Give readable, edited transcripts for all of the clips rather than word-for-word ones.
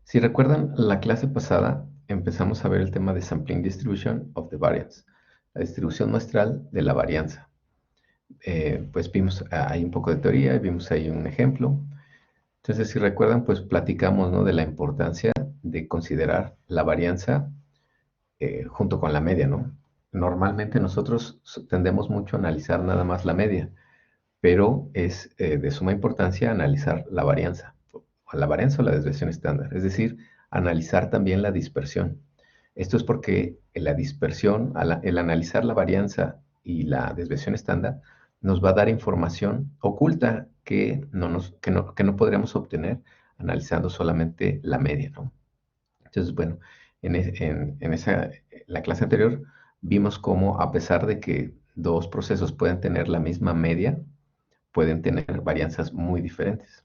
Si recuerdan, la clase pasada empezamos a ver el tema de Sampling Distribution of the Variance, la distribución muestral de la varianza. Pues vimos ahí un poco de teoría, vimos ahí un ejemplo. Entonces, si recuerdan, pues platicamos, ¿no?, de la importancia de considerar la varianza junto con la media, ¿no? Normalmente nosotros tendemos mucho a analizar nada más la media, pero es de suma importancia analizar la varianza o la desviación estándar, es decir, analizar también la dispersión. Esto es porque la dispersión, el analizar la varianza y la desviación estándar, nos va a dar información oculta que no podríamos obtener analizando solamente la media, ¿no? Entonces, bueno, la clase anterior vimos cómo a pesar de que dos procesos pueden tener la misma media, pueden tener varianzas muy diferentes.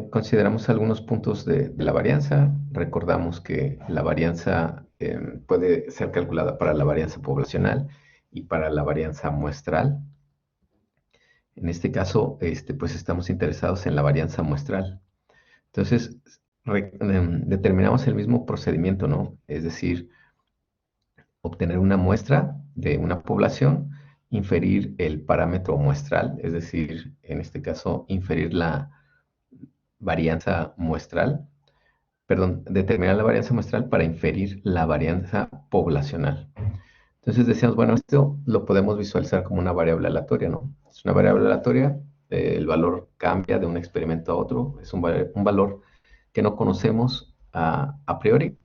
Consideramos algunos puntos de la varianza. Recordamos que la varianza puede ser calculada para la varianza poblacional y para la varianza muestral. En este caso, pues estamos interesados en la varianza muestral. Entonces, determinamos el mismo procedimiento, ¿no? Es decir, obtener una muestra de una población, inferir el parámetro muestral, es decir, en este caso, inferir la varianza muestral, perdón, determinar la varianza muestral para inferir la varianza poblacional. Entonces decíamos, bueno, esto lo podemos visualizar como una variable aleatoria, ¿no? Es una variable aleatoria, el valor cambia de un experimento a otro, es un valor que no conocemos a priori,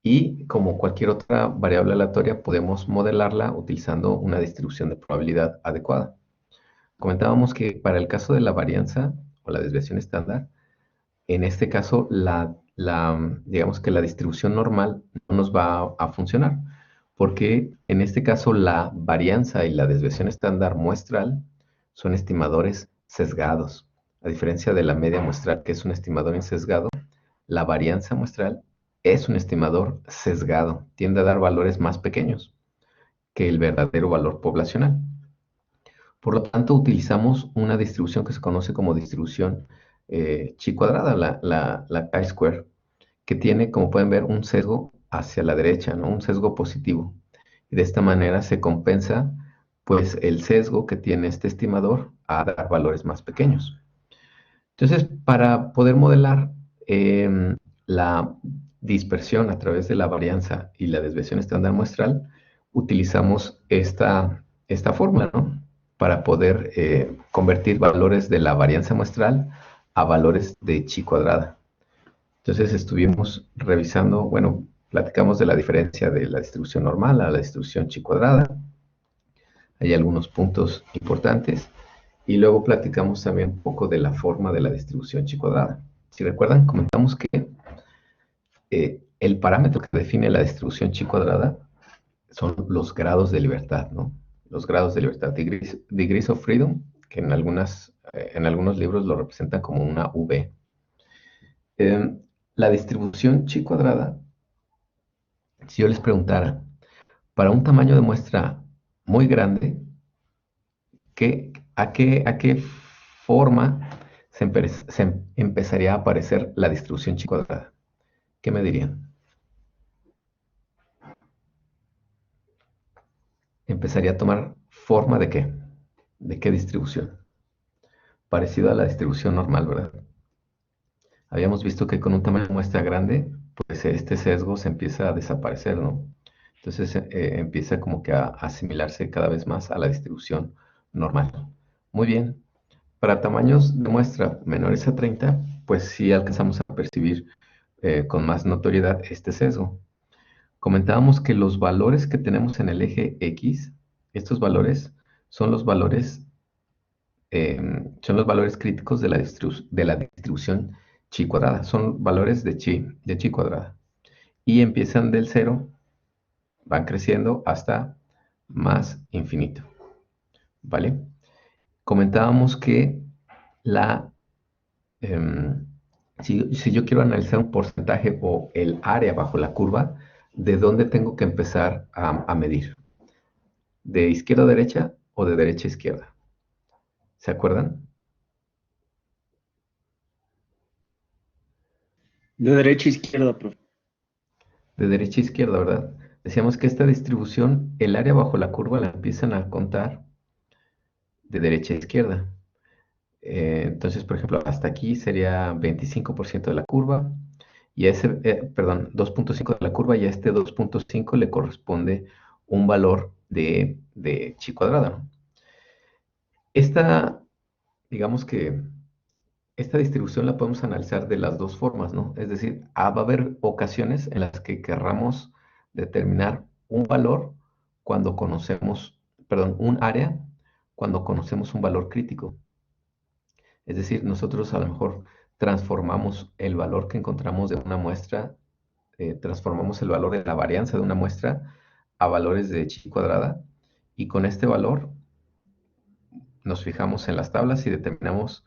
y como cualquier otra variable aleatoria podemos modelarla utilizando una distribución de probabilidad adecuada. Comentábamos que para el caso de la varianza o la desviación estándar, en este caso digamos que la distribución normal no nos va a funcionar, porque en este caso la varianza y la desviación estándar muestral son estimadores sesgados. A diferencia de la media muestral, que es un estimador insesgado, la varianza muestral es un estimador sesgado, tiende a dar valores más pequeños que el verdadero valor poblacional. Por lo tanto, utilizamos una distribución que se conoce como distribución chi cuadrada, la chi-square, que tiene, como pueden ver, un sesgo hacia la derecha, ¿no? Un sesgo positivo. Y de esta manera se compensa, pues, el sesgo que tiene este estimador a dar valores más pequeños. Entonces, para poder modelar la dispersión a través de la varianza y la desviación estándar muestral, utilizamos esta fórmula, ¿no?, para poder convertir valores de la varianza muestral a valores de chi cuadrada. Entonces estuvimos revisando, bueno, platicamos de la diferencia de la distribución normal a la distribución chi cuadrada. Hay algunos puntos importantes. Y luego platicamos también un poco de la forma de la distribución chi cuadrada. Si recuerdan, comentamos que el parámetro que define la distribución chi cuadrada son los grados de libertad, ¿no? Los grados de libertad, degrees of freedom, que en algunos libros lo representan como una V. La distribución chi cuadrada, si yo les preguntara, para un tamaño de muestra muy grande, ¿a qué forma se empezaría a aparecer la distribución chi cuadrada? ¿Qué me dirían? Empezaría a tomar forma ¿de qué? ¿De qué distribución? Parecido a la distribución normal, ¿verdad? Habíamos visto que con un tamaño de muestra grande, pues este sesgo se empieza a desaparecer, ¿no? Entonces empieza como que a asimilarse cada vez más a la distribución normal. Muy bien. Para tamaños de muestra menores a 30, pues sí alcanzamos a percibir con más notoriedad este sesgo. Comentábamos que los valores que tenemos en el eje X, estos valores son los valores, críticos de la distribución chi cuadrada. Son valores de chi cuadrada. Y empiezan del 0, van creciendo hasta más infinito. ¿Vale? Comentábamos que la em, si yo quiero analizar un porcentaje o el área bajo la curva, ¿de dónde tengo que empezar a medir? ¿De izquierda a derecha o de derecha a izquierda? ¿Se acuerdan? De derecha a izquierda, profe. De derecha a izquierda, ¿verdad? Decíamos que esta distribución, el área bajo la curva la empiezan a contar de derecha a izquierda. Entonces, por ejemplo, hasta aquí sería 25% de la curva y a ese, perdón, 2.5 de la curva y a este 2.5 le corresponde un valor de chi cuadrada, ¿no? Esta, digamos que esta distribución la podemos analizar de las dos formas, ¿no? Es decir, va a haber ocasiones en las que querramos determinar un valor cuando conocemos, perdón, un área cuando conocemos un valor crítico. Es decir, nosotros a lo mejor transformamos el valor que encontramos de una muestra, transformamos el valor de la varianza de una muestra a valores de chi cuadrada y con este valor nos fijamos en las tablas y determinamos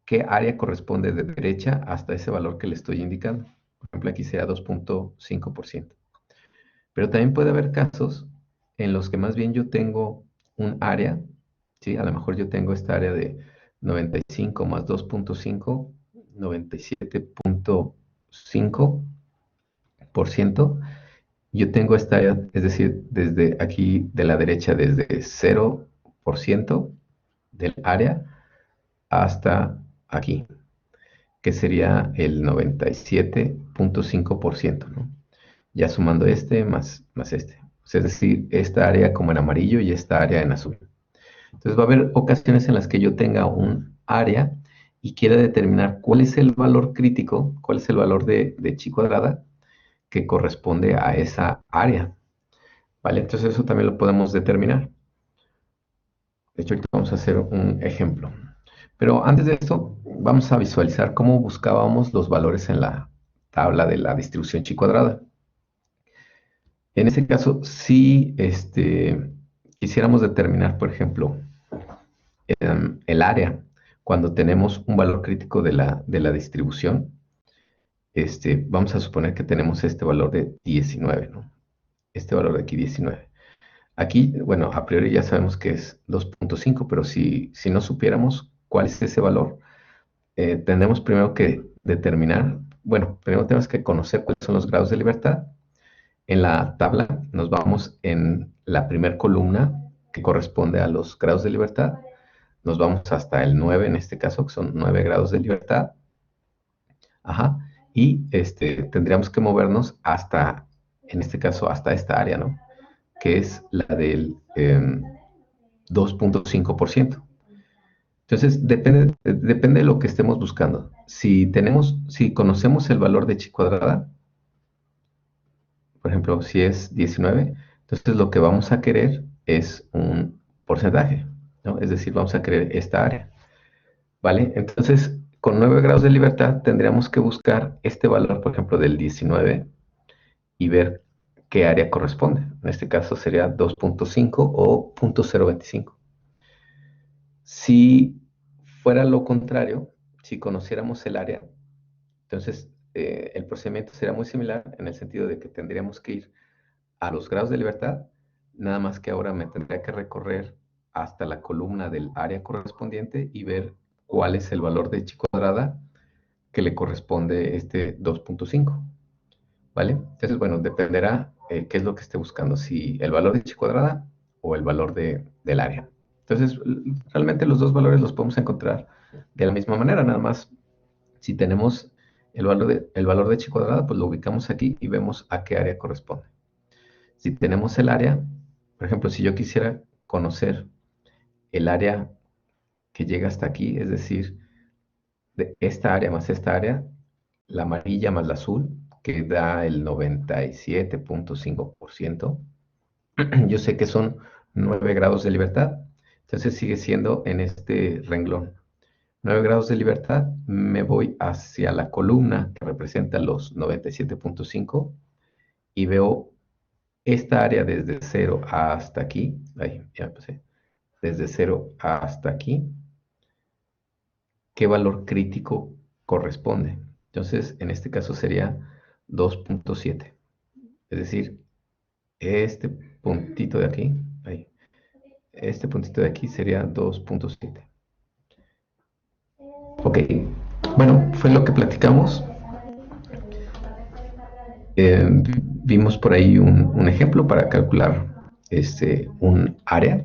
qué área corresponde de derecha hasta ese valor que le estoy indicando. Por ejemplo, aquí sería 2.5%. Pero también puede haber casos en los que más bien yo tengo un área, ¿sí? A lo mejor yo tengo esta área de 95 más 2.5, 97.5%. Yo tengo esta área, es decir, desde aquí de la derecha, desde 0% del área hasta aquí, que sería el 97.5%, ¿no? Ya sumando este más este. O sea, es decir, esta área como en amarillo y esta área en azul. Entonces va a haber ocasiones en las que yo tenga un área y quiera determinar cuál es el valor crítico, cuál es el valor de chi cuadrada que corresponde a esa área, ¿vale? Entonces eso también lo podemos determinar. De hecho, ahorita vamos a hacer un ejemplo. Pero antes de esto, vamos a visualizar cómo buscábamos los valores en la tabla de la distribución chi cuadrada. En ese caso, si quisiéramos determinar, por ejemplo, el área, cuando tenemos un valor crítico de la distribución, vamos a suponer que tenemos este valor de 19, ¿no? Este valor de aquí, 19. Aquí, bueno, a priori ya sabemos que es 2.5, pero si no supiéramos cuál es ese valor, tendremos primero que determinar, bueno, primero tenemos que conocer cuáles son los grados de libertad. En la tabla nos vamos en la primera columna que corresponde a los grados de libertad. Nos vamos hasta el 9 en este caso, que son 9 grados de libertad. Ajá. Y tendríamos que movernos hasta, en este caso, hasta esta área, ¿no? Que es la del 2.5%. Entonces, depende de lo que estemos buscando. Si conocemos el valor de chi cuadrada, por ejemplo, si es 19, entonces lo que vamos a querer es un porcentaje, ¿no? Es decir, vamos a querer esta área, ¿vale? Entonces, con 9 grados de libertad tendríamos que buscar este valor, por ejemplo, del 19 y ver qué área corresponde. En este caso sería 2.5 o 0.025. Si fuera lo contrario, si conociéramos el área, entonces el procedimiento sería muy similar en el sentido de que tendríamos que ir a los grados de libertad, nada más que ahora me tendría que recorrer hasta la columna del área correspondiente y ver cuál es el valor de chi cuadrada que le corresponde este 2.5, ¿vale? Entonces, bueno, dependerá qué es lo que esté buscando, si el valor de chi cuadrada o el valor del área. Entonces, realmente los dos valores los podemos encontrar de la misma manera, nada más si tenemos el valor de chi cuadrada, pues lo ubicamos aquí y vemos a qué área corresponde. Si tenemos el área, por ejemplo, si yo quisiera conocer el área que llega hasta aquí, es decir, de esta área más esta área, la amarilla más la azul, que da el 97.5%, yo sé que son 9 grados de libertad, entonces sigue siendo en este renglón. 9 grados de libertad, me voy hacia la columna que representa los 97.5 y veo esta área desde 0 hasta aquí, ahí, ya empecé, desde 0 hasta aquí, ¿qué valor crítico corresponde? Entonces, en este caso sería 2.7. Es decir, este puntito de aquí, ahí, este puntito de aquí sería 2.7. Ok, bueno, fue lo que platicamos. vimos por ahí un ejemplo para calcular un área.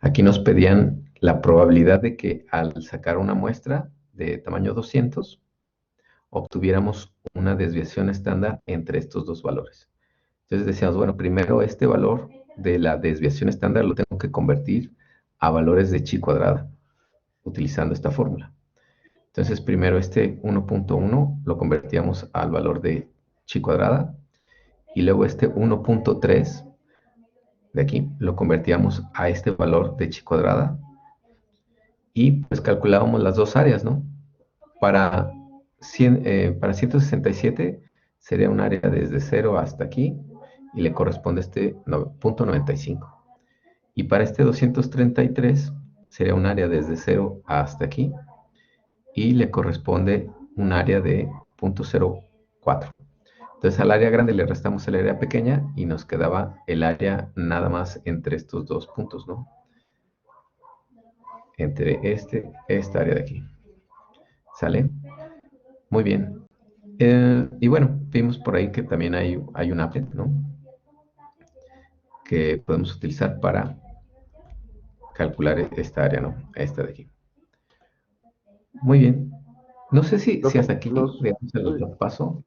Aquí nos pedían la probabilidad de que al sacar una muestra de tamaño 200 obtuviéramos una desviación estándar entre estos dos valores. Entonces decíamos, bueno, primero este valor de la desviación estándar lo tengo que convertir a valores de chi cuadrada, utilizando esta fórmula. Entonces primero este 1.1 lo convertíamos al valor de chi cuadrada, y luego este 1.3 de aquí lo convertíamos a este valor de chi cuadrada, y pues calculábamos las dos áreas, ¿no? Para 167 sería un área desde 0 hasta aquí, y le corresponde este punto 95. Y para este 233 sería un área desde 0 hasta aquí, y le corresponde un área de 0.04. Entonces al área grande le restamos el área pequeña y nos quedaba el área nada más entre estos dos puntos, ¿no? Entre esta área de aquí. ¿Sale? Muy bien. Y bueno, vimos por ahí que también hay un applet, ¿no? Que podemos utilizar para calcular esta área, ¿no? Esta de aquí. Muy bien. No sé si Profe, hasta aquí, digamos, el paso.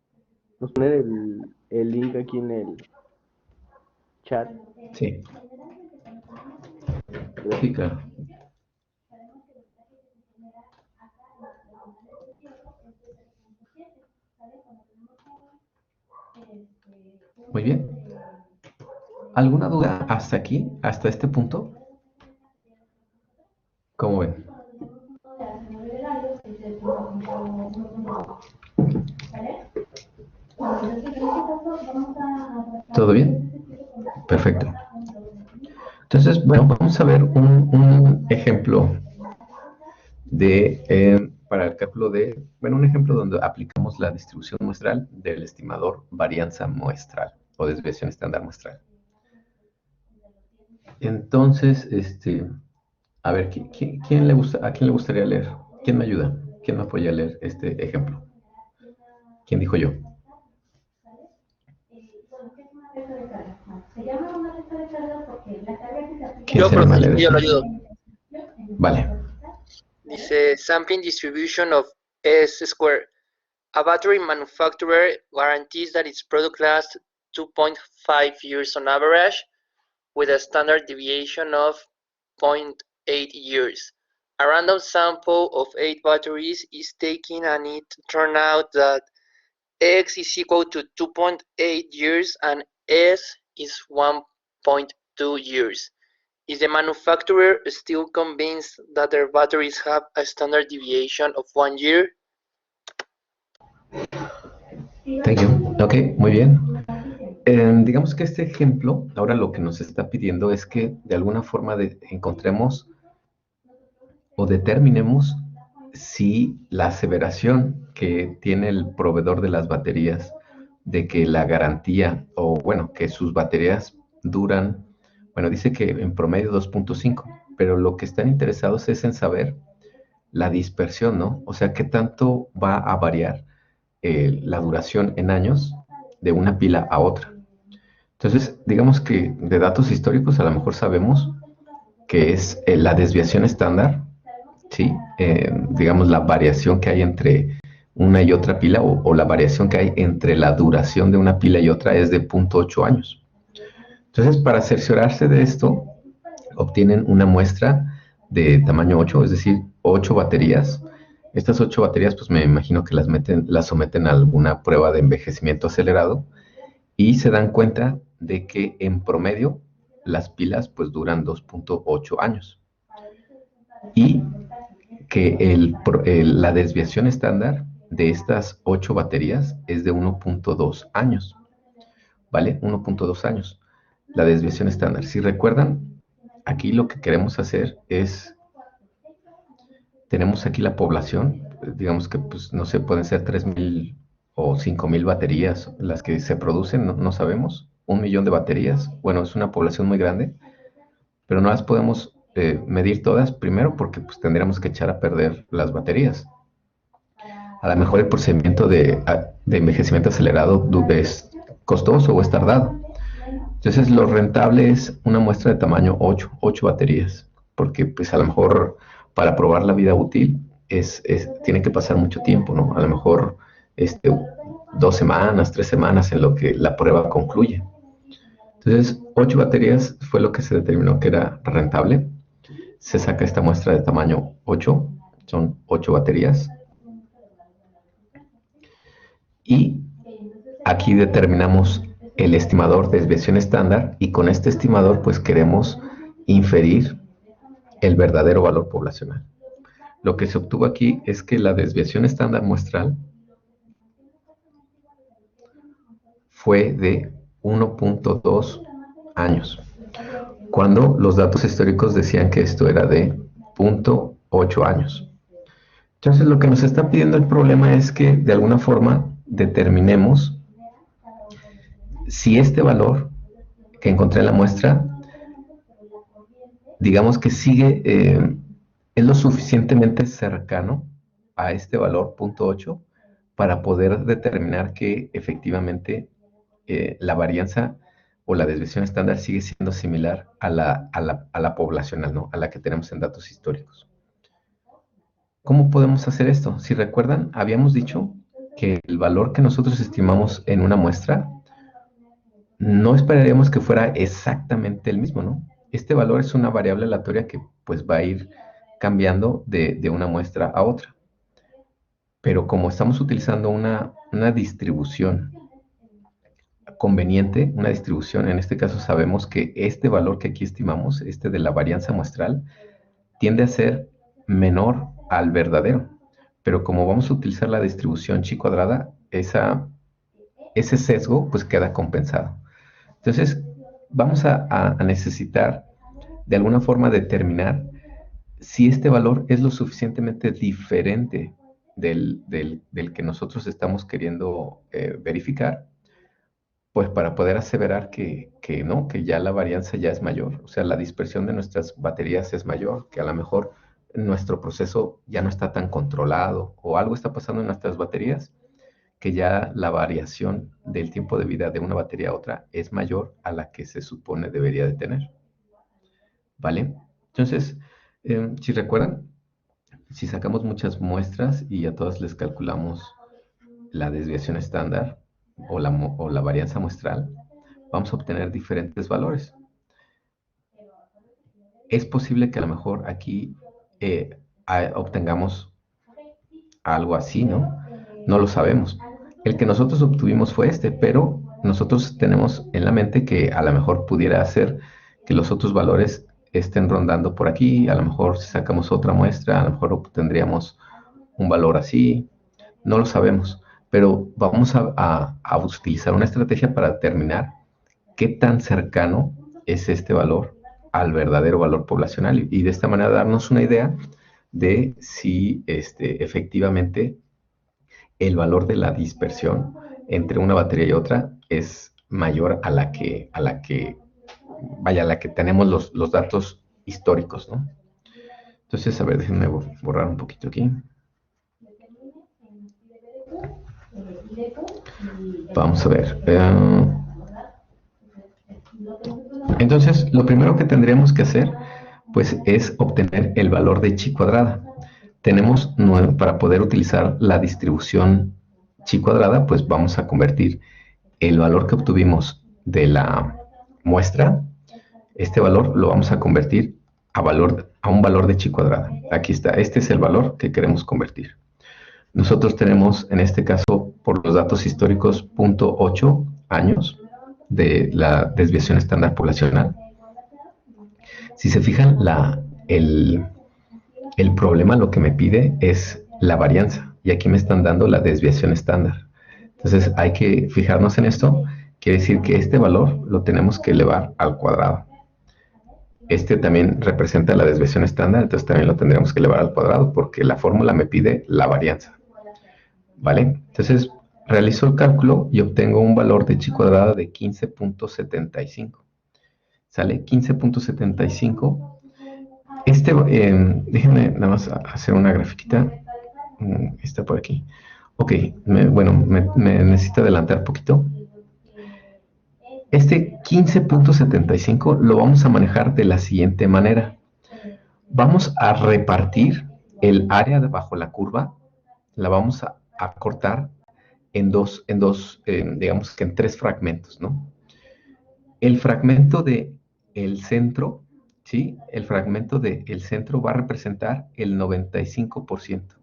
nos ponen el link aquí en el chat. Sí, sí, Gracias. claro. Muy bien. ¿Alguna duda hasta aquí, hasta este punto? ¿Cómo ven? ¿Todo bien? Perfecto. Entonces, bueno, vamos a ver un ejemplo para el cálculo un ejemplo donde aplicamos la distribución muestral del estimador varianza muestral o desviación estándar muestral. Entonces, a ver, ¿a quién le gustaría leer? ¿Quién me ayuda? ¿Quién me apoya a leer este ejemplo? ¿Quién dijo yo? ¿Quién Yo, se anima a profe, leer yo eso? lo ayudo. Vale. Dice sampling distribution of S squared. A battery manufacturer guarantees that its product lasts 2.5 years on average, with a standard deviation of 0.8 years. A random sample of 8 batteries is taken and it turned out that X is equal to 2.8 years and S is 1.2 years. Is the manufacturer still convinced that their batteries have a standard deviation of 1 year? Thank you. Ok, muy bien. Digamos que este ejemplo, ahora lo que nos está pidiendo es que de alguna forma encontremos o determinemos si la aseveración que tiene el proveedor de las baterías de que la garantía, o bueno, que sus baterías duran, bueno, dice que en promedio 2.5, pero lo que están interesados es en saber la dispersión, ¿no? O sea, qué tanto va a variar la duración en años de una pila a otra. Entonces, digamos que de datos históricos a lo mejor sabemos que es la desviación estándar, ¿sí? Digamos la variación que hay entre una y otra pila, o la variación que hay entre la duración de una pila y otra es de 0.8 años. Entonces, para cerciorarse de esto, obtienen una muestra de tamaño 8, es decir, 8 baterías. Estas 8 baterías, pues me imagino que las someten a alguna prueba de envejecimiento acelerado, y se dan cuenta de que en promedio las pilas pues duran 2.8 años. Y que la desviación estándar de estas 8 baterías es de 1.2 años, ¿vale? 1.2 años, la desviación estándar. Si recuerdan, aquí lo que queremos hacer es, tenemos aquí la población, digamos que, pues, no sé, pueden ser 3,000 o 5,000 baterías las que se producen, no sabemos, 1 millón de baterías, bueno, es una población muy grande, pero no las podemos medir todas, primero porque pues tendríamos que echar a perder las baterías. a lo mejor el procedimiento de envejecimiento acelerado es costoso o es tardado. Entonces, lo rentable es una muestra de tamaño 8 baterías, porque pues a lo mejor para probar la vida útil tiene que pasar mucho tiempo, ¿no? A lo mejor 2 semanas, 3 semanas en lo que la prueba concluye. Entonces, 8 baterías fue lo que se determinó que era rentable. Se saca esta muestra de tamaño 8, son 8 baterías. Y aquí determinamos el estimador de desviación estándar y con este estimador pues queremos inferir el verdadero valor poblacional. Lo que se obtuvo aquí es que la desviación estándar muestral fue de 1.2 años, cuando los datos históricos decían que esto era de 0.8 años. Entonces lo que nos está pidiendo el problema es que de alguna forma determinemos si este valor que encontré en la muestra, digamos que sigue, es lo suficientemente cercano a este valor 0.8 para poder determinar que efectivamente la varianza o la desviación estándar sigue siendo similar a la poblacional, ¿no? A la que tenemos en datos históricos. ¿Cómo podemos hacer esto? Si recuerdan, habíamos dicho que el valor que nosotros estimamos en una muestra no esperaríamos que fuera exactamente el mismo, ¿no? Este valor es una variable aleatoria que pues va a ir cambiando de una muestra a otra. Pero como estamos utilizando una distribución conveniente, una distribución, en este caso sabemos que este valor que aquí estimamos, de la varianza muestral, tiende a ser menor al verdadero. Pero como vamos a utilizar la distribución chi cuadrada, ese sesgo pues queda compensado. Entonces, vamos a necesitar de alguna forma determinar si este valor es lo suficientemente diferente del que nosotros estamos queriendo verificar, pues para poder aseverar que no, que ya la varianza ya es mayor, o sea, la dispersión de nuestras baterías es mayor, que a lo mejor nuestro proceso ya no está tan controlado o algo está pasando en nuestras baterías, que ya la variación del tiempo de vida de una batería a otra es mayor a la que se supone debería de tener. ¿Vale? Entonces, si recuerdan, si sacamos muchas muestras y a todas les calculamos la desviación estándar o la varianza muestral, vamos a obtener diferentes valores. Es posible que a lo mejor aquí obtengamos algo así, ¿no? No lo sabemos. El que nosotros obtuvimos fue pero nosotros tenemos en la mente que a lo mejor pudiera ser que los otros valores estén rondando por aquí. A lo mejor si sacamos otra muestra, a lo mejor obtendríamos un valor así. No lo sabemos, pero vamos a utilizar una estrategia para determinar qué tan cercano es este valor al verdadero valor poblacional y de esta manera darnos una idea de si efectivamente el valor de la dispersión entre una batería y otra es mayor a la que tenemos los datos históricos, ¿no? Entonces, a ver, déjenme borrar un poquito aquí. Vamos a ver. Entonces, lo primero que tendríamos que hacer, pues, es obtener el valor de chi cuadrada. Tenemos, para poder utilizar la distribución chi cuadrada, pues vamos a convertir el valor que obtuvimos de la muestra, este valor lo vamos a convertir a un valor de chi cuadrada. Aquí está, este es el valor que queremos convertir. Nosotros tenemos, en este caso, por los datos históricos, 0.8 años de la desviación estándar poblacional. Si se fijan, el problema lo que me pide es la varianza, y aquí me están dando la desviación estándar. Entonces hay que fijarnos en esto, quiere decir que este valor lo tenemos que elevar al cuadrado. Este también representa la desviación estándar, entonces también lo tendremos que elevar al cuadrado porque la fórmula me pide la varianza. ¿Vale? Entonces realizo el cálculo y obtengo un valor de chi cuadrada de 15.75. ¿Sale? 15.75. Déjenme nada más hacer una grafiquita. Está por aquí. Ok, me necesito adelantar un poquito. Este 15.75 lo vamos a manejar de la siguiente manera. Vamos a repartir el área de bajo la curva, la vamos a cortar digamos que en tres fragmentos, ¿no? El fragmento del centro, ¿sí? El fragmento del centro va a representar el 95%.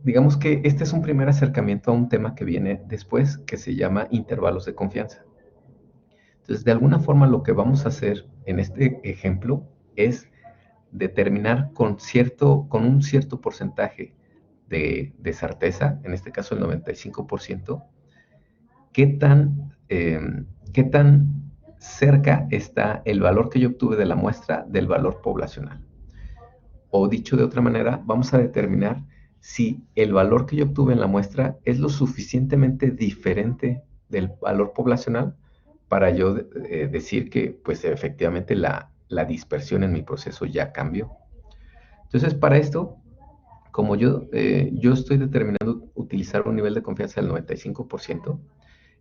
Digamos que este es un primer acercamiento a un tema que viene después, que se llama intervalos de confianza. Entonces, de alguna forma, lo que vamos a hacer en este ejemplo es determinar con un cierto porcentaje de certeza, en este caso el 95%, qué tan cerca está el valor que yo obtuve de la muestra del valor poblacional. O dicho de otra manera, vamos a determinar si el valor que yo obtuve en la muestra es lo suficientemente diferente del valor poblacional para yo decir que pues efectivamente la dispersión en mi proceso ya cambió. Entonces, para esto, como yo estoy determinando utilizar un nivel de confianza del 95%,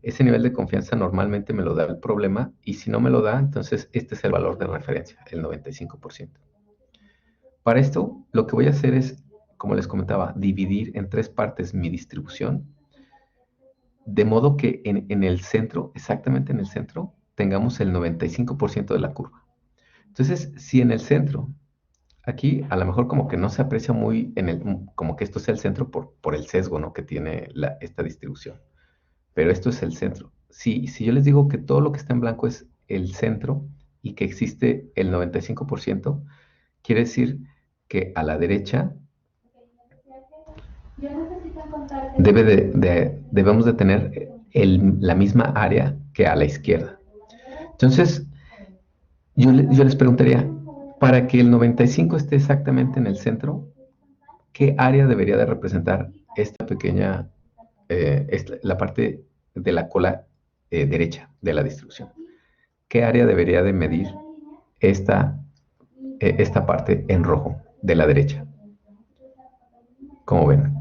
ese nivel de confianza normalmente me lo da el problema, y si no me lo da, entonces este es el valor de referencia, el 95%. Para esto, lo que voy a hacer es, como les comentaba, dividir en tres partes mi distribución, de modo que en el centro, exactamente en el centro, tengamos el 95% de la curva. Entonces, si en el centro, aquí a lo mejor como que no se aprecia muy como que esto sea el centro por el sesgo, ¿no?, que tiene esta distribución. Pero esto es el centro. Si yo les digo que todo lo que está en blanco es el centro y que existe el 95%, quiere decir que a la derecha debemos de tener la misma área que a la izquierda. Entonces, yo les preguntaría, para que el 95 esté exactamente en el centro, ¿qué área debería de representar esta pequeña, la parte de la cola derecha de la distribución? ¿Qué área debería de medir esta parte en rojo de la derecha? Como ven,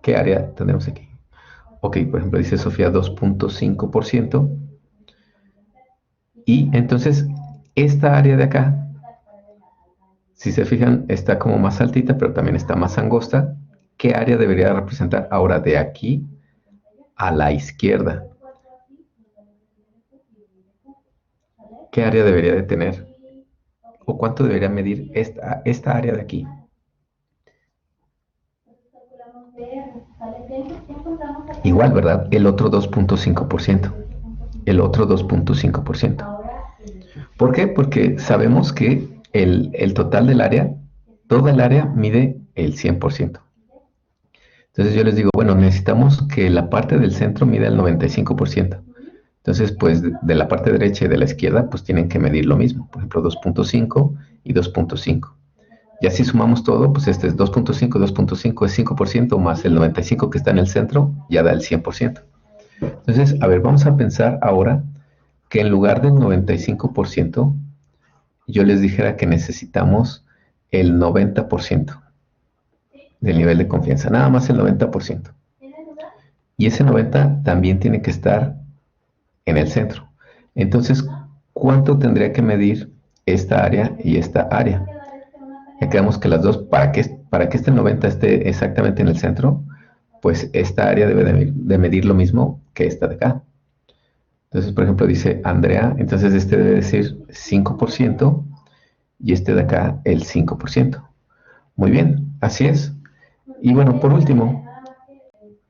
¿qué área tendremos aquí? Ok, por ejemplo, dice Sofía 2.5%. Y entonces, esta área de acá, si se fijan, está como más altita, pero también está más angosta. ¿Qué área debería representar ahora de aquí a la izquierda? ¿Qué área debería de tener? ¿O cuánto debería medir esta área de aquí? Igual, ¿verdad? El otro 2.5%. El otro 2.5%. ¿Por qué? Porque sabemos que el total del área, toda el área mide el 100%. Entonces yo les digo, bueno, necesitamos que la parte del centro mida el 95%. Entonces, pues de la parte derecha y de la izquierda, pues tienen que medir lo mismo. Por ejemplo, 2.5 y 2.5. Y así sumamos todo, pues este es 2.5, 2.5 es 5%, más el 95 que está en el centro, ya da el 100%. Entonces, a ver, vamos a pensar ahora que en lugar del 95%, yo les dijera que necesitamos el 90% del nivel de confianza, nada más el 90%. Y ese 90 también tiene que estar en el centro. Entonces, ¿cuánto tendría que medir esta área y esta área? Ya quedamos que las dos, para que este 90 esté exactamente en el centro, pues esta área debe de medir lo mismo que esta de acá. Entonces, por ejemplo, dice Andrea, entonces este debe decir 5% y este de acá el 5%. Muy bien, así es. Y bueno, por último,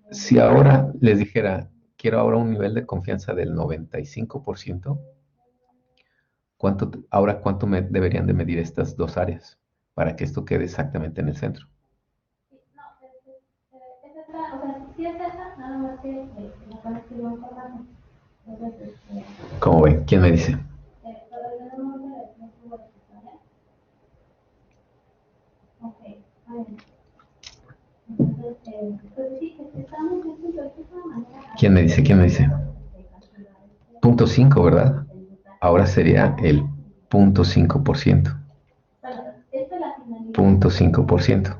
si ahora les dijera, quiero ahora un nivel de confianza del 95%, ¿cuánto me deberían de medir estas dos áreas para que esto quede exactamente en el centro? ¿Cómo ven? ¿Quién me dice? ¿Quién me dice? ¿Quién me dice? 0.5, ¿verdad? Ahora sería el 0.5%. 0.5%.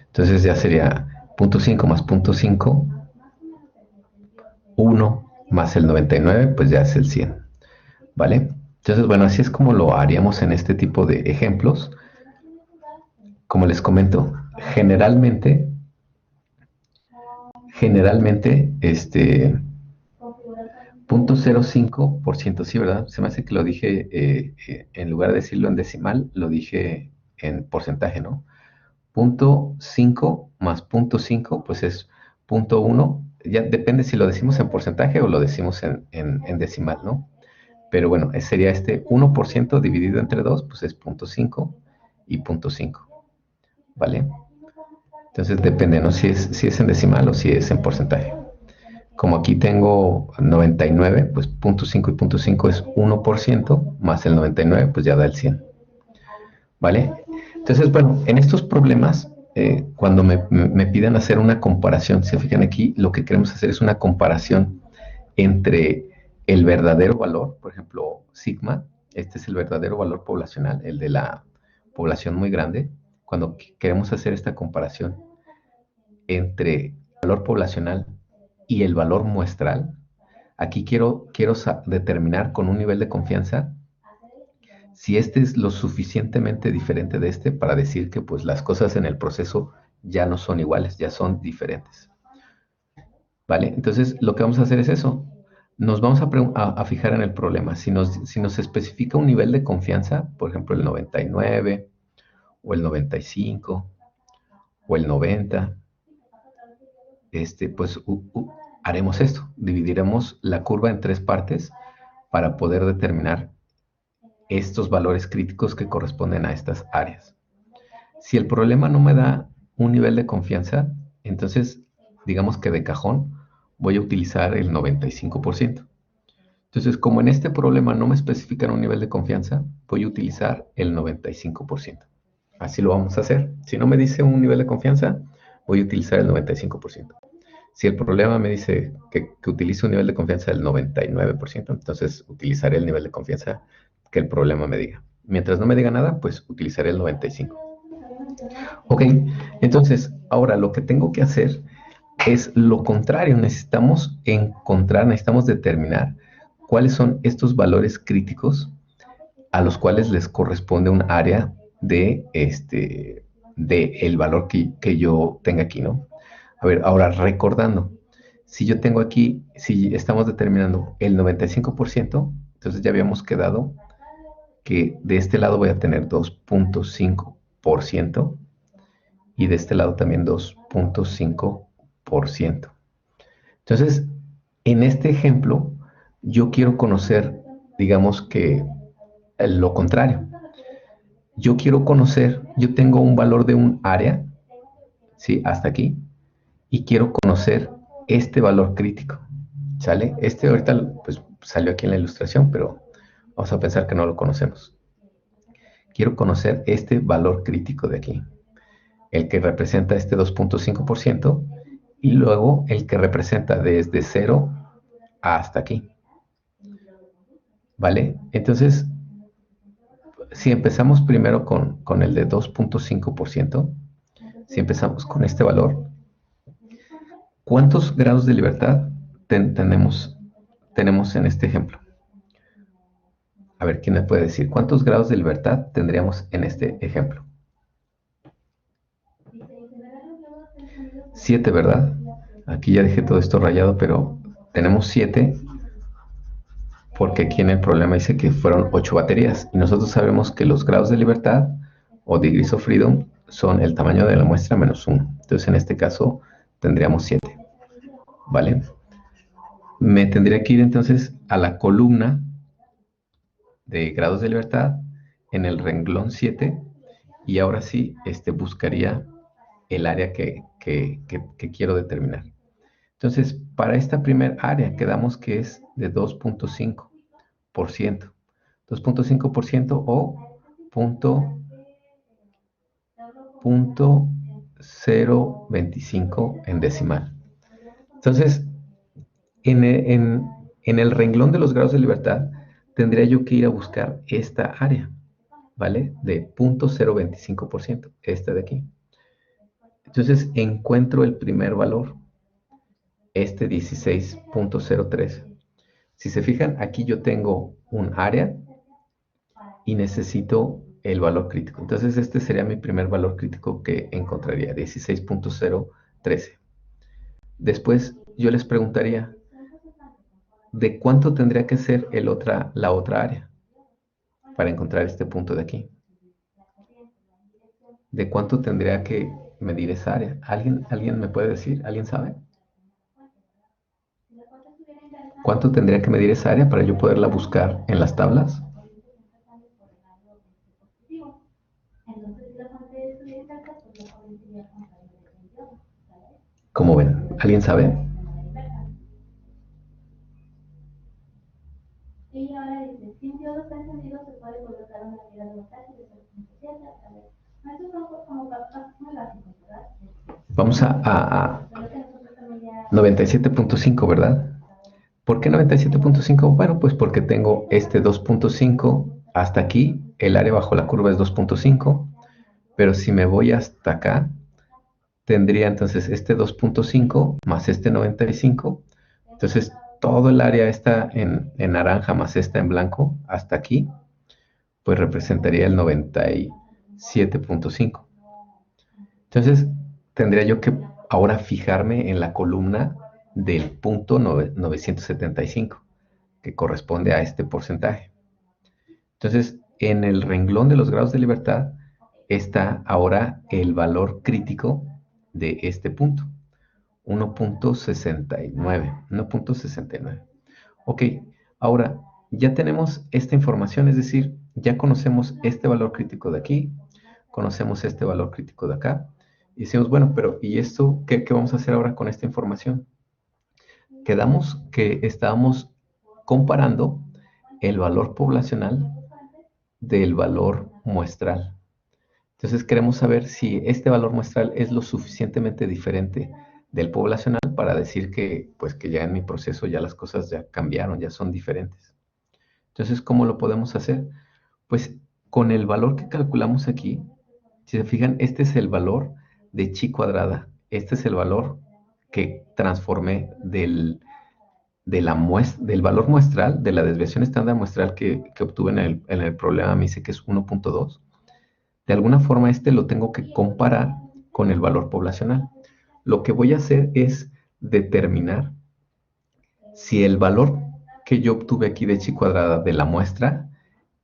Entonces ya sería 0.5 más 0.5, 1 más el 99, pues ya es el 100, ¿vale? Entonces, bueno, así es como lo haríamos en este tipo de ejemplos. Como les comento, generalmente, 0.05%, sí, ¿verdad? Se me hace que lo dije, en lugar de decirlo en decimal, lo dije en porcentaje, ¿no? 0.5 más 0.5, pues es 0.1. Ya depende si lo decimos en porcentaje o lo decimos en decimal, ¿no? Pero bueno, sería este 1% dividido entre 2, pues es 0.5 y 0.5, ¿vale? Entonces depende, ¿no? Si es en decimal o si es en porcentaje. Como aquí tengo 99, pues 0.5 y 0.5 es 1%, más el 99, pues ya da el 100, ¿vale? Entonces, bueno, en estos problemas, cuando me piden hacer una comparación, se fijan aquí, lo que queremos hacer es una comparación entre el verdadero valor, por ejemplo, sigma, este es el verdadero valor poblacional, el de la población muy grande. Cuando queremos hacer esta comparación entre el valor poblacional y el valor muestral, aquí quiero determinar con un nivel de confianza si este es lo suficientemente diferente de este para decir que pues las cosas en el proceso ya no son iguales, ya son diferentes. ¿Vale? Entonces lo que vamos a hacer es eso. Nos vamos a fijar en el problema. Si nos especifica un nivel de confianza, por ejemplo el 99 o el 95 o el 90, pues haremos esto. Dividiremos la curva en 3 partes para poder determinar estos valores críticos que corresponden a estas áreas. Si el problema no me da un nivel de confianza, entonces digamos que de cajón voy a utilizar el 95%. Entonces, como en este problema no me especifican un nivel de confianza, voy a utilizar el 95%. Así lo vamos a hacer. Si no me dice un nivel de confianza, voy a utilizar el 95%. Si el problema me dice que utilice un nivel de confianza del 99%, entonces utilizaré el nivel de confianza que el problema me diga. Mientras no me diga nada, pues utilizaré el 95%. Ok, entonces ahora lo que tengo que hacer es lo contrario. Necesitamos determinar cuáles son estos valores críticos a los cuales les corresponde un área de el valor que yo tenga aquí, ¿no? A ver, ahora recordando, si yo tengo aquí, si estamos determinando el 95%, entonces ya habíamos quedado que de este lado voy a tener 2.5% y de este lado también 2.5%. Entonces, en este ejemplo, yo quiero conocer, digamos que lo contrario. Yo quiero conocer, yo tengo un valor de un área, ¿sí? Hasta aquí, y quiero conocer este valor crítico, ¿sale? Este ahorita pues salió aquí en la ilustración, pero vamos a pensar que no lo conocemos. Quiero conocer este valor crítico de aquí, el que representa este 2.5%, y luego el que representa desde 0 hasta aquí, ¿vale? Entonces, si empezamos primero con el de 2.5%, si empezamos con este valor, ¿cuántos grados de libertad tenemos en este ejemplo? A ver, ¿quién me puede decir cuántos grados de libertad tendríamos en este ejemplo? 7, ¿verdad? Aquí ya dejé todo esto rayado, pero tenemos 7 porque aquí en el problema dice que fueron 8 baterías y nosotros sabemos que los grados de libertad o degrees of freedom son el tamaño de la muestra menos 1. Entonces en este caso tendríamos 7, ¿vale? Me tendría que ir entonces a la columna de grados de libertad en el renglón 7 y ahora sí buscaría el área que quiero determinar. Entonces, para esta primera área quedamos que es de 2.5%. 2.5% o 0.025 en decimal. Entonces, en el renglón de los grados de libertad, tendría yo que ir a buscar esta área, ¿vale? De 0.025%, esta de aquí. Entonces encuentro el primer valor, este 16.03. Si se fijan, aquí yo tengo un área y necesito el valor crítico. Entonces este sería mi primer valor crítico que encontraría, 16.013. Después yo les preguntaría, ¿de cuánto tendría que ser la otra área para encontrar este punto de aquí? ¿De cuánto tendría que medir esa área? ¿Alguien me puede decir? ¿Alguien sabe? ¿Cuánto tendría que medir esa área para yo poderla buscar en las tablas? ¿Cómo ven? ¿Alguien sabe? Vamos a 97.5, ¿verdad? ¿Por qué 97.5? Bueno, pues porque tengo este 2.5 hasta aquí, el área bajo la curva es 2.5, pero si me voy hasta acá, tendría entonces este 2.5 más este 95. Entonces, todo el área está en naranja más esta en blanco, hasta aquí, pues representaría el 97.5. Entonces, tendría yo que ahora fijarme en la columna del punto 975, que corresponde a este porcentaje. Entonces, en el renglón de los grados de libertad está ahora el valor crítico de este punto, 1.69. 1.69. Ok, ahora ya tenemos esta información, es decir, ya conocemos este valor crítico de aquí, conocemos este valor crítico de acá, y decimos, bueno, pero ¿y esto qué vamos a hacer ahora con esta información? Quedamos que estábamos comparando el valor poblacional del valor muestral. Entonces queremos saber si este valor muestral es lo suficientemente diferente del poblacional para decir que, pues, que ya en mi proceso ya las cosas ya cambiaron, ya son diferentes. Entonces, ¿cómo lo podemos hacer? Pues con el valor que calculamos aquí, si se fijan, este es el valor de chi cuadrada. Este es el valor que transformé del valor muestral, de la desviación estándar muestral que obtuve en el problema, me dice que es 1.2. De alguna forma este lo tengo que comparar con el valor poblacional. Lo que voy a hacer es determinar si el valor que yo obtuve aquí de chi cuadrada de la muestra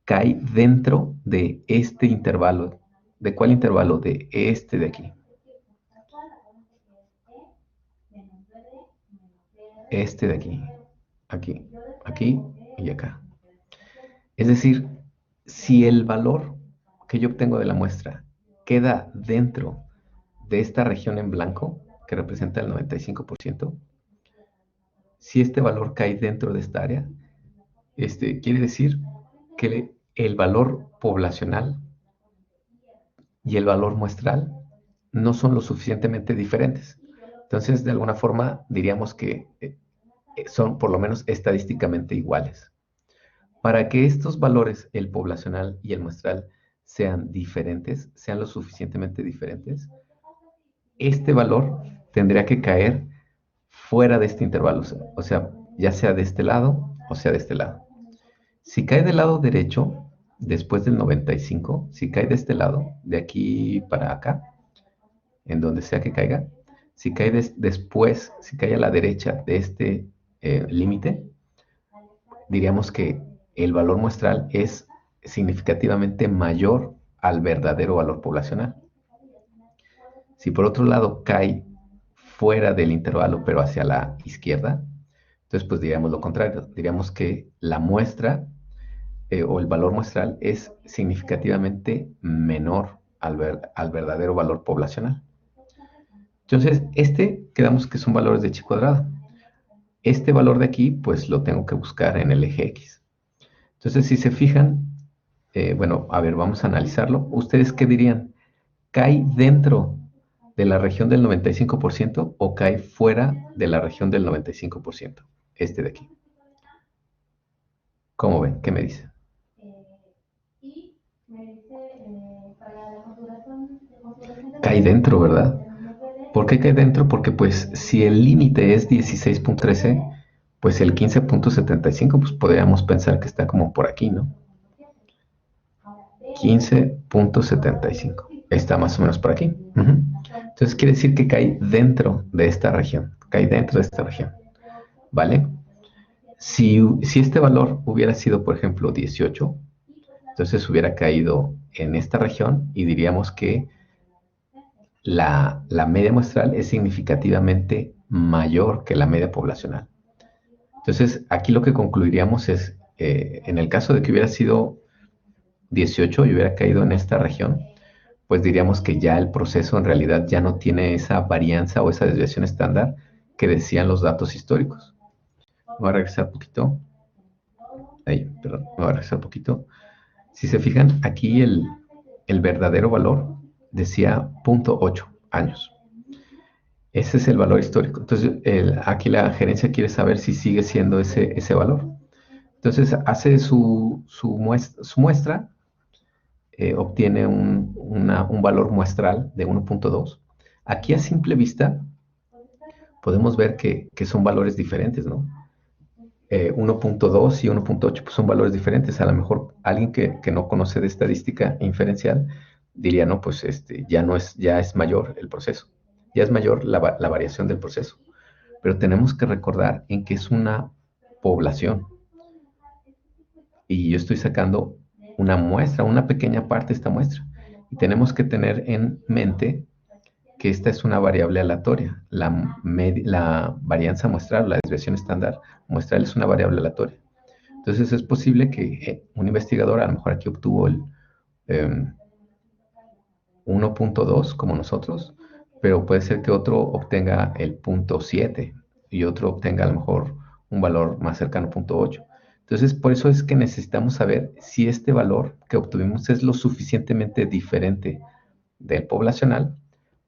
cae dentro de este intervalo. ¿De cuál intervalo? De este de aquí. Este de aquí. Aquí, aquí y acá. Es decir, si el valor que yo obtengo de la muestra queda dentro de esta región en blanco, que representa el 95%, si este valor cae dentro de esta área, quiere decir que el valor poblacional y el valor muestral no son lo suficientemente diferentes. Entonces, de alguna forma, diríamos que son por lo menos estadísticamente iguales. Para que estos valores, el poblacional y el muestral, sean diferentes, sean lo suficientemente diferentes, este valor tendría que caer fuera de este intervalo, o sea, ya sea de este lado o sea de este lado. Si cae del lado derecho, después del 95, si cae de este lado, de aquí para acá, en donde sea que caiga, si cae después, si cae a la derecha de este límite, diríamos que el valor muestral es significativamente mayor al verdadero valor poblacional. Si por otro lado cae fuera del intervalo, pero hacia la izquierda, entonces pues diríamos lo contrario, diríamos que la muestra o el valor muestral es significativamente menor al verdadero valor poblacional. Entonces, quedamos que son valores de chi cuadrada. Este valor de aquí, pues lo tengo que buscar en el eje X. Entonces, si se fijan, bueno, a ver, vamos a analizarlo. ¿Ustedes qué dirían? ¿Cae dentro de la región del 95% o cae fuera de la región del 95%? Este de aquí. ¿Cómo ven? ¿Qué me dicen? Cae dentro, ¿verdad? ¿Por qué cae dentro? Porque pues si el límite es 16.13, pues el 15.75, pues podríamos pensar que está como por aquí, ¿no? 15.75. Está más o menos por aquí. Entonces quiere decir que cae dentro de esta región. Cae dentro de esta región. ¿Vale? Si este valor hubiera sido, por ejemplo, 18, entonces hubiera caído en esta región y diríamos que la media muestral es significativamente mayor que la media poblacional. Entonces, aquí lo que concluiríamos es, en el caso de que hubiera sido 18 y hubiera caído en esta región, pues diríamos que ya el proceso en realidad ya no tiene esa varianza o esa desviación estándar que decían los datos históricos. Voy a regresar un poquito. Ahí, perdón, voy a regresar un poquito. Si se fijan, aquí el verdadero valor decía 0.8 años. Ese es el valor histórico. Entonces, aquí la gerencia quiere saber si sigue siendo ese valor. Entonces, hace su muestra, obtiene un valor muestral de 1.2. Aquí a simple vista podemos ver que son valores diferentes, ¿no? 1.2 y 1.8 pues son valores diferentes. A lo mejor alguien que no conoce de estadística inferencial diría, no, pues ya es mayor el proceso, ya es mayor la variación del proceso. Pero tenemos que recordar en que es una población. Y yo estoy sacando una muestra, una pequeña parte de esta muestra. Y tenemos que tener en mente que esta es una variable aleatoria. La varianza muestral, la desviación estándar muestral es una variable aleatoria. Entonces es posible que un investigador a lo mejor aquí obtuvo el 1.2 como nosotros, pero puede ser que otro obtenga el 0.7 y otro obtenga a lo mejor un valor más cercano a 0.8. Entonces, por eso es que necesitamos saber si este valor que obtuvimos es lo suficientemente diferente del poblacional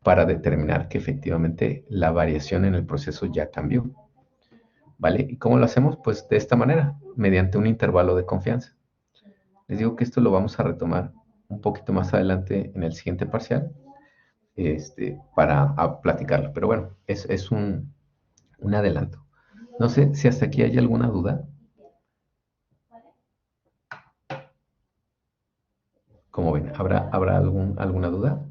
para determinar que efectivamente la variación en el proceso ya cambió. ¿Vale? ¿Y cómo lo hacemos? Pues de esta manera, mediante un intervalo de confianza. Les digo que esto lo vamos a retomar un poquito más adelante en el siguiente parcial para platicarlo. Pero bueno, es un adelanto. No sé si hasta aquí hay alguna duda. Como ven, ¿habrá alguna duda?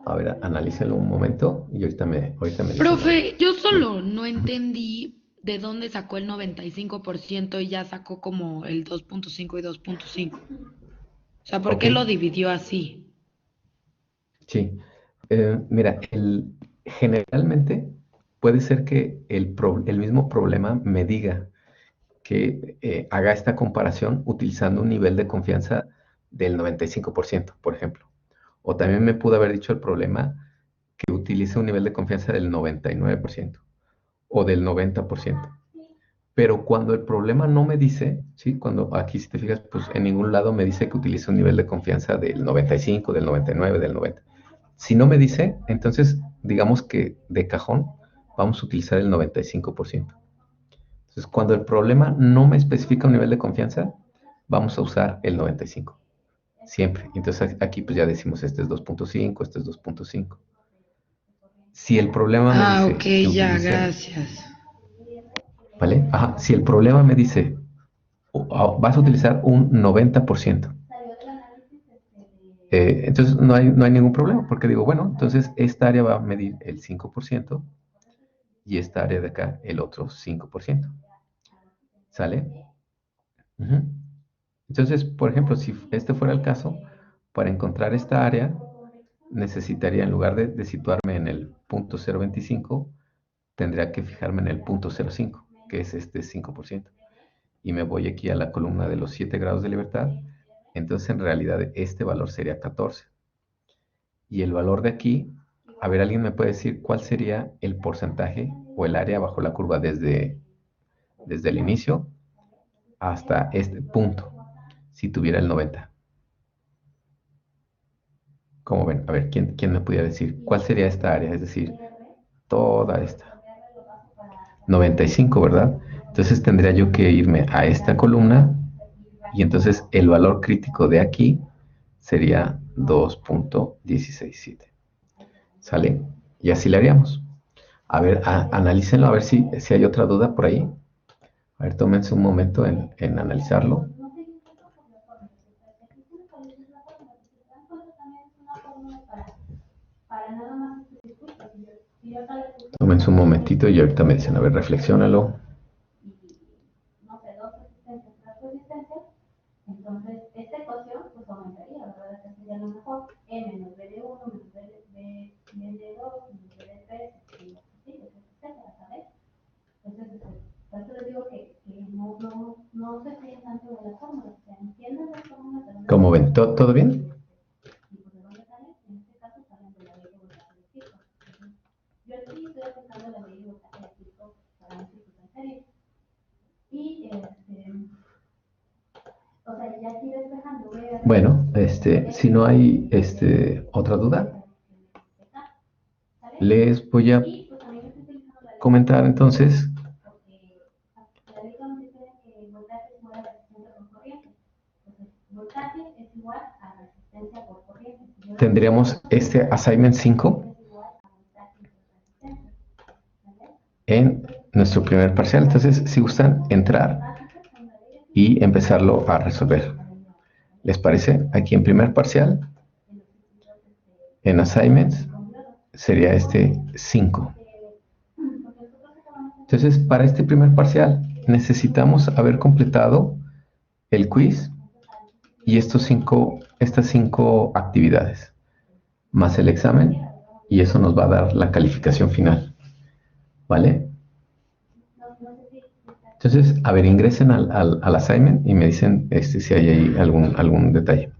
A ver, analícenlo un momento y ahorita me dicen. Profe, yo solo no entendí de dónde sacó el 95% y ya sacó como el 2.5 y 2.5. O sea, ¿por qué lo dividió así? Sí. Mira, generalmente puede ser que el mismo problema me diga que haga esta comparación utilizando un nivel de confianza del 95%, por ejemplo. O también me pudo haber dicho el problema que utilice un nivel de confianza del 99% o del 90%. Pero cuando el problema no me dice, ¿sí? Cuando aquí si te fijas, pues en ningún lado me dice que utilice un nivel de confianza del 95, del 99, del 90. Si no me dice, entonces digamos que de cajón vamos a utilizar el 95%. Entonces, cuando el problema no me especifica un nivel de confianza, vamos a usar el 95. Siempre. Entonces, aquí pues ya decimos, este es 2.5, este es 2.5. Si el problema me dice... ok, ya, gracias. ¿Vale? Ajá, si el problema me dice, vas a utilizar un 90%. Entonces, no hay ningún problema, porque digo, bueno, entonces esta área va a medir el 5% y esta área de acá el otro 5%. ¿Sale? Entonces, por ejemplo, si este fuera el caso, para encontrar esta área, necesitaría, en lugar de situarme en el punto 0.25, tendría que fijarme en el punto 0.5, que es este 5%. Y me voy aquí a la columna de los 7 grados de libertad. Entonces, en realidad, este valor sería 14. Y el valor de aquí, a ver, ¿alguien me puede decir cuál sería el porcentaje o el área bajo la curva desde el inicio hasta este punto, si tuviera el 90? ¿Cómo ven? A ver, ¿quién me pudiera decir cuál sería esta área? Es decir, toda esta. 95, ¿verdad? Entonces tendría yo que irme a esta columna y entonces el valor crítico de aquí sería 2.167. ¿Sale? Y así le haríamos. A ver, analícenlo, a ver si hay otra duda por ahí. A ver, tómense un momento en analizarlo. Tómense un momentito y ahorita me dicen, a ver, reflexiónalo. Entonces, esta ecuación pues aumentaría, ¿verdad? Esta sería lo mejor. E menos B de 1 menos B de 2 menos B de 3, etcétera, ¿sabes? Entonces, por eso les digo que no se fíen tanto de las fórmulas, o sea, entiendan las fórmulas. ¿Cómo ven? ¿Todo bien? ¿Y pues de dónde salen? En este caso salen de la ley de voltaje de Kirchhoff. Yo aquí estoy aplicando la ley de voltaje de Kirchhoff para un circuito en serie. Y o sea, ya aquí despejando, bueno, si no hay otra duda, les voy a comentar entonces. Tendríamos este assignment 5 en nuestro primer parcial. Entonces, si gustan entrar y empezarlo a resolver. ¿Les parece? Aquí en primer parcial, en assignments, sería este 5. Entonces, para este primer parcial, necesitamos haber completado el quiz y estas 5 actividades, más el examen, y eso nos va a dar la calificación final. ¿Vale? Entonces, a ver, ingresen al assignment y me dicen si hay ahí algún detalle.